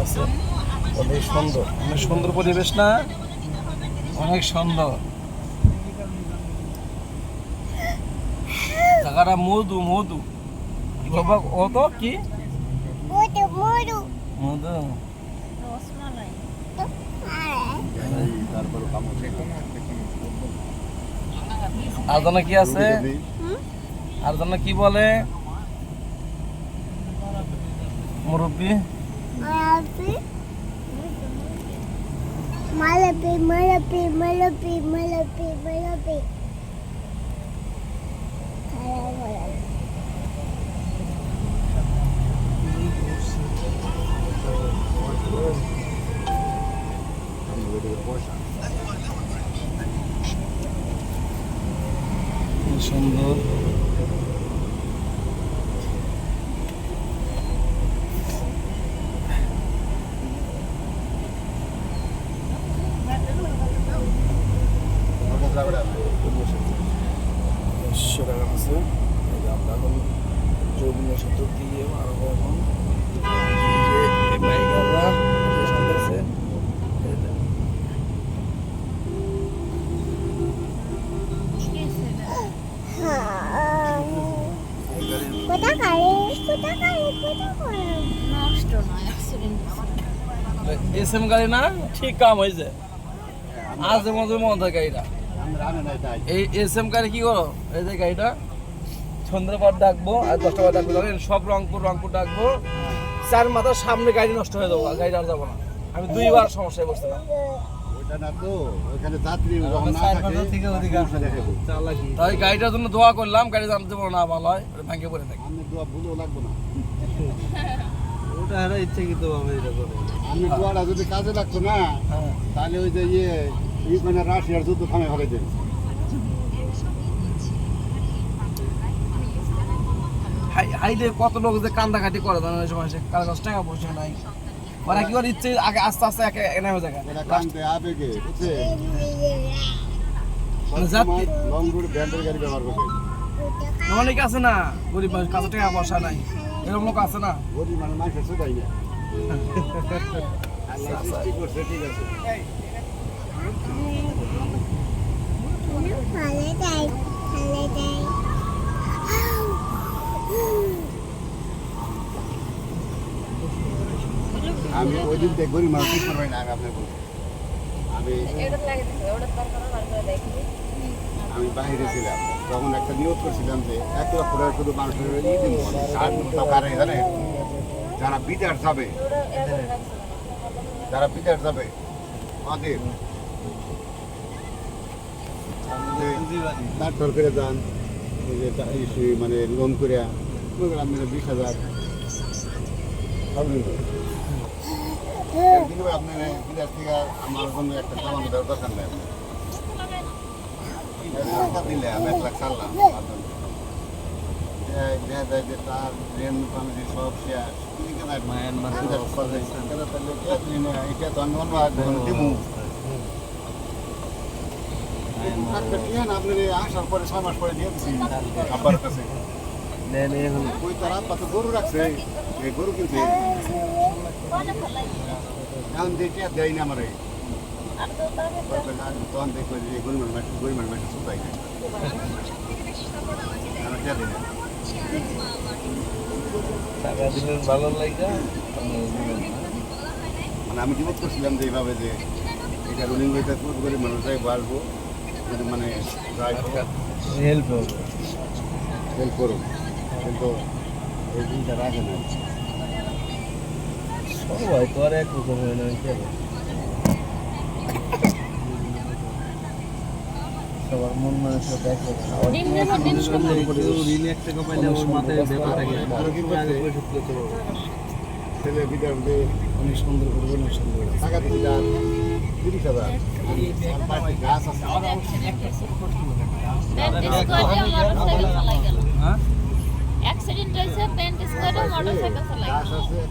আছে, অনেক সুন্দর পরিবেশ না, অনেক সুন্দর জায়গাটা। মধু মধু বাবা, ও তো কি মধু। আর জন্য কি আছে, আর জন্য কি বলে মুরব্বি? মালাপি মালাপি মালাপি মালাপি মালাপি সুন্দর। আছে আমরা এখন যৌবনের সাথে দিয়ে আরো এখন বাইকাররা আছে। এসএম গাড়ি না, ঠিক কাম হয়েছে আজ মধ্যে মন্দার গাড়িটা। এই এসএম গাড়ি কি করো, এই যে গাড়িটা সন্ধ্যার পর ডাকবো আর 10টা পর ডাকবো, জানেন সব রংপুর ডাকবো, 4 মাথার সামনে গাড়ি নষ্ট হয়ে যাবো, গাড়ি আর যাবো না। আমি 2বার সমস্যায় পড়ছিলাম। তাই গাড়িটার জন্য দোয়া করলাম, গাড়ি জানতে পারো না ভালো হয়, ভাঙে পড়ে থাকি। আমি দোয়াটা যদি কাজে লাগতো না, তাহলে ওই যে ইউক্রেনের রাশিয়ার যুদ্ধ থামে হবে যে। হাইলে কত লোক যে কান্দাকাটি করে জানেন, সময় কার কাছে টাকা পয়সা নাই, ওরা কি করে ইচ্ছে আগে আস্তে আস্তে নেমে যায়। কান্দে আবেগে বুঝছে, যাত্রী লং রুট ব্যান্ডের গাড়ি ব্যবহার করবে। অনেক আছে না গরিব মানুষ, কাছে টাকা পয়সা নাই, এরকম লোক আছে না। গরিব মানুষের শুধাই না। আল্লাহ সৃষ্টি করছে, ঠিক আছে। আমি ওই দিন গরিব মানুষ ঠিক করবাই না, আপনার বলছি আমি বাইরে ছিলাম তখন একটা নিয়োগ করছিলাম যে 1 লক্ষ টাকা শুধু মানুষের জানে যারা বিদেশ যাবে, আমাদের ডাক্তার করে যান, মানে লোন করে আপনি 20,000 আপনি বিদেশ থেকে আমার জন্য একটা সামান দেওয়ার দরকার নেই, দিলে আমি 1 লাখ ছাড়লাম। দেখা যায় যে তার রেন পানি সব শেষ, এটা তো আমি অন্য দিমু আপনি আসার পরে 6 মাস পরে দিয়ে দিচ্ছি আব্বার কাছে। ওই তার আব্বা তো গরু রাখছে, এই গরু কিনছে, এখন দিয়ে দেয় না আমার, তখন দেখবো যে গরিবের মাসে সুতাই না, আমি কে দিই না। টাকা দিলেন ভালো লাগে, মানে আমি জীবন করছিলাম যে এইভাবে যে এটা রুলিং হইতে গরিব মানুষরাই বাড়বো, মানে হেল্প করুন, কিন্তু এই দিনটা রাখে না। সবাই তো আর এক রকম হয় না, সবার মন মানুষের দেখ ছেলে বিদার অনেক সুন্দর করবো, অনেক সুন্দর টাকা 30,000 গাছ আছে। অ্যাক্সিডেন্ট হয়েছে, প্যান্টিস করে মোটরসাইকেল চালায়। গাছ আছে একটা